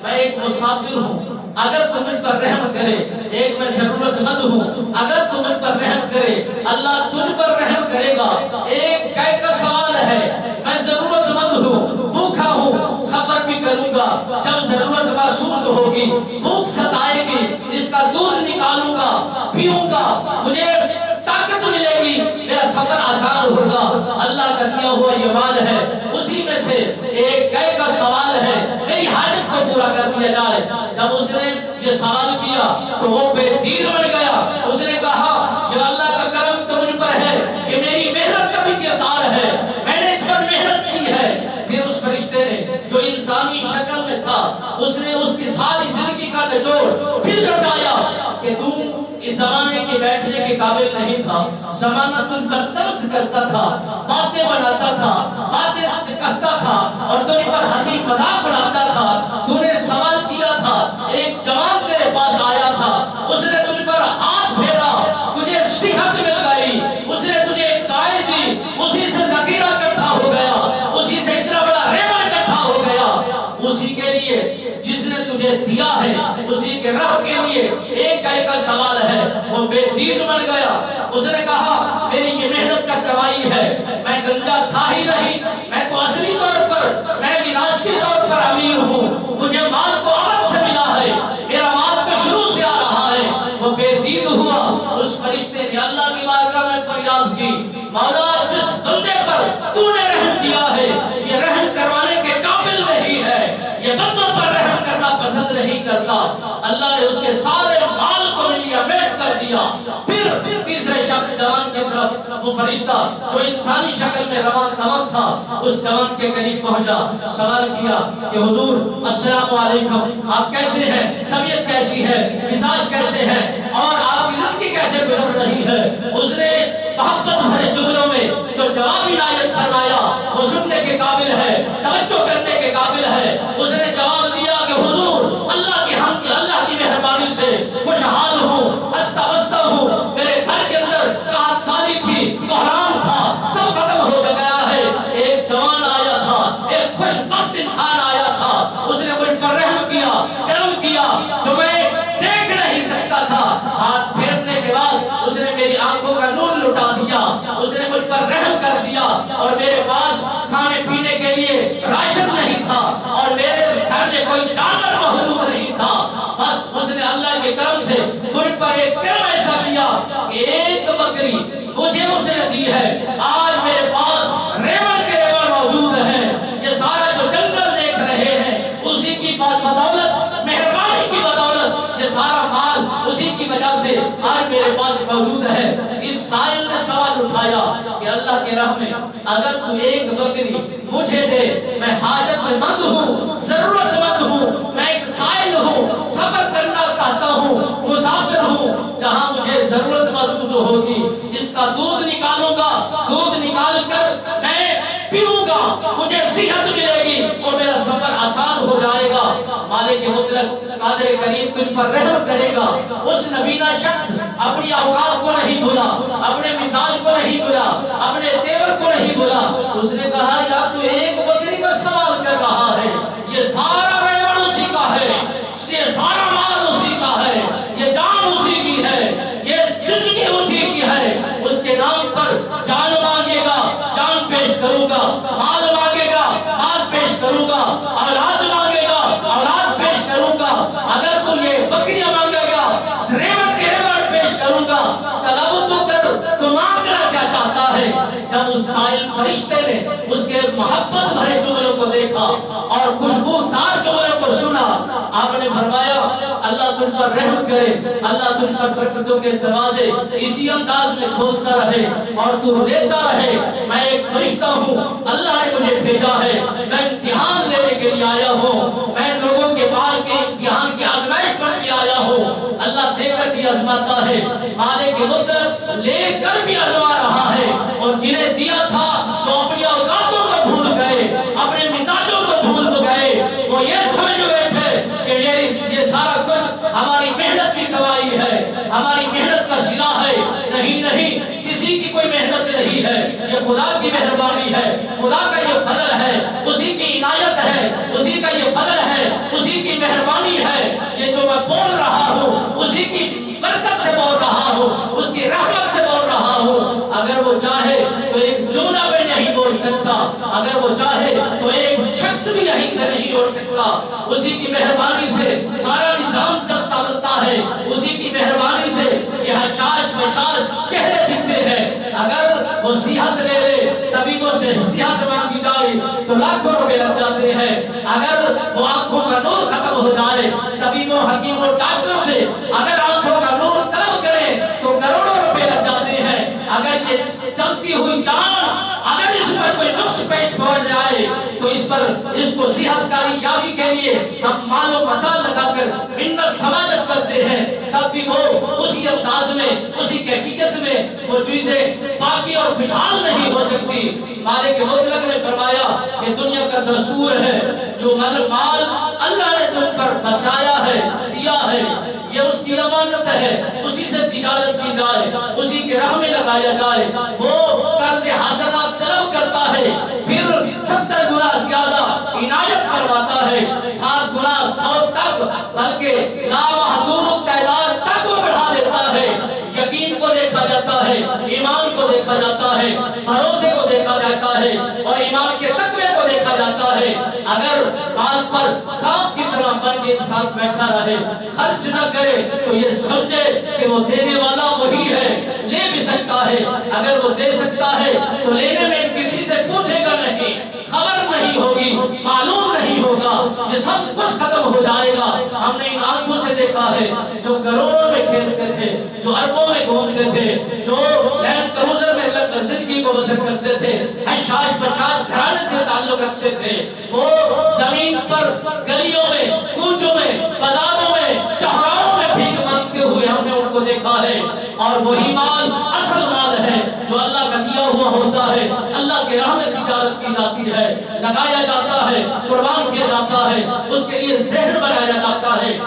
میں ایک مسافر ہوں، اگر تم مجھ پر رحم کرے، ایک میں ضرورت مند ہوں، اگر تم مجھ پر رحم کرے اللہ تجھ پر رحم کرے گا۔ ایک کہہ کا سوال ہے، میں ضرورت مند ہوں، بھوکا ہوں، سفر بھی کروں گا، جب ضرورت محسوس ہوگی، بھوک ستائے گی، اس کا دودھ نکالوں گا، پیوں گا، مجھے طاقت ملے گی، میرا سفر آسان ہوگا۔ اللہ کا دیا ہوا یہ مال ہے، اسی میں سے ایک گائے کا سوال ہے، میری حاجت کو پورا کر دیا جائے۔ جب اس نے یہ سوال کیا تو وہ بے دیر بن گیا، اس نے کہا کہ اللہ کا کرم تو مجھ پر ہے، یہ میری محنت کا بھی کردار ہے، میں نے اس پر محنت کی ہے۔ پھر اس فرشتے نے جو انسانی شکل میں تھا، اس نے اس کی ساری زندگی کا نچوڑ پھر بتایا کہ تم اس زمانے کے بیٹھنے کے قابل نہیں تھا، زمانہ تم پر طرز کرتا تھا، باتیں بناتا تھا، باتیں کستا تھا اور تم پر ہنسی مذاق بناتا تھا۔ تو نے سوال کیا تھا، ایک جوان تیرے پاس آیا تھا، اس نے تجھ پر ہاتھ پھیرا، تجھے صحت مل گئی، اس نے تجھے ایک گائے دی، اسی سے ذخیرہ اکٹھا ہو گیا، اسی سے اتنا بڑا ریوڑ اکٹھا ہو گیا، اسی کے لیے جس نے تجھے دیا ہے، اسی کے راہ کے لیے ایک گائے کا سوال ہے، وہ بے دین بن گیا۔ اس نے کہا میری یہ محنت کا کمائی ہے، میں گنجا تھا ہی نہیں، میں تو اصلی طور پر، میں وراثتی طور پر امیر ہوں، مجھے مال تو عمل سے ملا ہے، میرا مال تو شروع سے آ رہا ہے۔ وہ بے دین ہوا، اس فرشتے نے اللہ کی بارگاہ میں فریاد کی، مولا جس بندے پر تو نے رحم کیا ہے، یہ رحم کروانے کے قابل نہیں ہے، یہ بندوں پر رحم کرنا پسند نہیں کرتا۔ اللہ نے اس کے سارے مال کو ملیا میٹ کر دیا۔ پھر تیسرے شخص جوان کی طرف وہ فرشتہ جو انسانی شکل میں روان تمام تھا، اس جوان کے قریب پہنچا، سوال کیا کہ حضور السلام علیکم، آپ کیسے ہیں، طبیعت کیسی ہے، مزاج کیسے ہیں اور آپ کی زندگی کیسے گزر رہی ہے۔ اس نے محبت بھرے جملوں میں جو جواب عنایت فرمایا وہ سننے کے قابل ہے، توجہ کرنے کے قابل ہے۔ اس نے جواب دیا کہ حضور اللہ کی حمد، اللہ کی مہربانی سے خوشحال ہوں، ہنستا بستا ہوں، میرے گھر کے اندر قحط سالی تھی، بحران تھا، سب ختم ہو گیا ہے۔ ایک جوان آیا تھا، ایک خوش بخت انسان آیا تھا، اس نے مجھ پر رحم کیا، کرم کیا، جو میں دیکھ نہیں سکتا تھا۔ ہاتھ پھیرنے کے بعد اس نے میری آنکھوں کا نور لٹا دیا، اس نے مجھ پر رحم کر دیا، اور میرے پاس کھانے پینے کے لیے راشن نہیں تھا، اور میرے گھر میں کوئی جانور موجود نہیں تھا، بس اس نے اللہ کے کرم سے مجھ پر ایک کرم ایسا کیا کہ ایک بکری مجھے اس نے دی ہے۔ آج میرے پاس ریوڑ کے ریوڑ موجود ہیں، یہ سارا جو جنگل دیکھ رہے ہیں اسی کی بدولت، مہربانی کی بدولت، یہ سارا مال اسی کی وجہ سے آج میرے پاس موجود ہے۔ اس سائل نے سوال اٹھایا کہ اللہ کے راہ میں اگر تو ایک بکری مجھے دے، میں حاجت مند ہوں، ضرورت مند ہوں، میں ایک سائل ہوں، سفر کرنا چاہتا ہوں، مسافر ہوں، جہاں مجھے ضرورت محسوس ہوگی اس کا دودھ نکالوں گا، دودھ نکال کر میں پیوں گا، مجھے صحت ملے گی اور میرا سفر آسان ہو جائے گا۔ مالک مطلق قادر کریم تجھ پر رحم کرے گا۔ اس نبینا شخص اپنی اوقات کو نہیں بھولا، اپنے مزاج کو نہیں بھولا، اپنے تیور کو نہیں بھولا۔ اس نے کہا یا تو ایک بکری کا سوال کر رہا ہے، یہ سارا ریوڑ اسی کا ہے، یہ سارا مال اسی کا ہے، یہ جان اسی کی ہے، یہ زندگی اسی کی ہے، اس کے نام پر جان مانگے گا جان پیش کروں گا، مال مانگے گا مال پیش کروں گا، اولاد مانگے گا اولاد پیش کروں گا، اگر تم یہ بکریاں مانگے گا ریوڑ کے ریوڑ پیش کروں گا، طلب تو کر، تو مانگنا کیا چاہتا ہے۔ جب اس سائل فرشتے نے اس کے محبت بھرے جملوں کو دیکھا اور خوشبودار جملوں کو سنا، آپ نے فرمایا اللہ تم پر رحم کرے، اللہ تم پر برکتوں کے دروازے اسی انداز میں کھولتا رہے اور تو دیتا رہے۔ میں ایک فرشتہ ہوں، اللہ نے مجھے بھیجا ہے، میں امتحان لینے کے لیے آیا ہوں، میں لوگوں کے بال کے امتحان کی آزمائش پر کے آیا ہوں۔ اللہ دے کر بھی آزماتا ہے، مالک مطلق لے کر بھی آزما رہا ہے، اور جنہیں دیا تھا وہ اپنی اوقاتوں کو بھول گئے، اپنے مزاجوں کو بھول گئے، وہ یہ سمجھ بیٹھے کہ یہ سارا کچھ ہماری محنت کی کمائی ہے، ہماری محنت کا صلہ ہے۔ نہیں نہیں، کسی کی کوئی محنت نہیں ہے، یہ خدا کی مہربانی ہے، خدا کا یہ فضل ہے، اسی کی عنایت ہے، اسی کا یہ فضل ہے، اسی کی مہربانی برکت سے بول رہا ہوں، اس کی رحمت سے بول رہا ہوں۔ اگر وہ چاہے تو ایک جملہ بھی نہیں بول سکتا، اگر وہ چاہے تو ایک شخص بھی یہیں سے نہیں اڑ سکتا۔ اسی کی مہربانی سے سارا نظام چلتا بلتا ہے، اسی کی مہربانی سے یہ حجاج بشاش چہرے دکھتے ہیں۔ اگر وہ صحت لے لے طبیبوں سے صحت مانگی جائے تو لاکھوں روپے لگ جاتے ہیں۔ اگر وہ آنکھوں کا نور ختم ہو جائے طبیبوں حکیموں ڈاکٹروں سے اگر آنکھوں کا نور طلب کریں تو کروڑوں روپے لگ جاتے ہیں۔ اگر یہ چلتی ہوئی جان اگر اس پر کوئی نقص پیش پہنچ جائے تو اس کو صحت کاری یابی کے لیے ہم مال و متاع لگا کر منت سماجت کرتے ہیں، تب بھی وہ اسی انداز میں اسی کیفیت میں وہ چیزیں باقی اور خوشحال نہیں ہو سکتی۔ مالک مطلق نے فرمایا کہ دنیا کا دستور ہے جو مال اللہ نے تم پر بسایا ہے دیا ہے یہ اس کی امانت ہے، اسی سے تجارت کی جائے، اسی کے راہ میں لگایا جائے۔ وہ قرض حسنات طلب کرتا ہے پھر 70 گنا زیادہ عنایت فرماتا ہے، 7 گنا 100 تک بلکہ لامحدود تعداد تک وہ بڑھا دیتا ہے۔ یقین کو دیکھا جاتا ہے، ایمان کو دیکھا جاتا ہے، بھروسے کو دیکھا جاتا ہے اور ایمان کے تقوی کو دیکھا جاتا ہے۔ اگر مال پر سانپ کی طرح بن کے انسان بیٹھا رہے خرچ نہ کرے تو یہ سمجھے کہ وہ دینے والا وہی ہے، لے بھی سکتا ہے۔ اگر وہ دے سکتا ہے تو لینے میں کسی سے پوچھے گا نہیں، خبر نہیں ہوگی، معلوم نہیں ہوگا، یہ سب کچھ ختم ہو جائے گا۔ ہم نے ان آنکھوں سے دیکھا ہے جو کروڑوں میں کھیلتے تھے، جو اربوں میں گھومتے تھے، جو لینڈ کروزر میں زندگی کو بسر کرتے تھے، حشاش بشاش گھرانے سے تعلق رکھتے تھے، وہ زمین پر گلیوں میں کوچوں میں بازاروں میں چوراہوں میں بھیک مانگتے ہوئے ہم نے ان کو دیکھا ہے۔ اور وہی مال اصل مال ہے جو اللہ کا دیا ہوا ہوتا ہے، اللہ کے راہ میں تجارت کی جاتی ہے، لگایا جاتا ہے، قربان کیا جاتا ہے، اس کے لیے ذہن بنایا جاتا ہے۔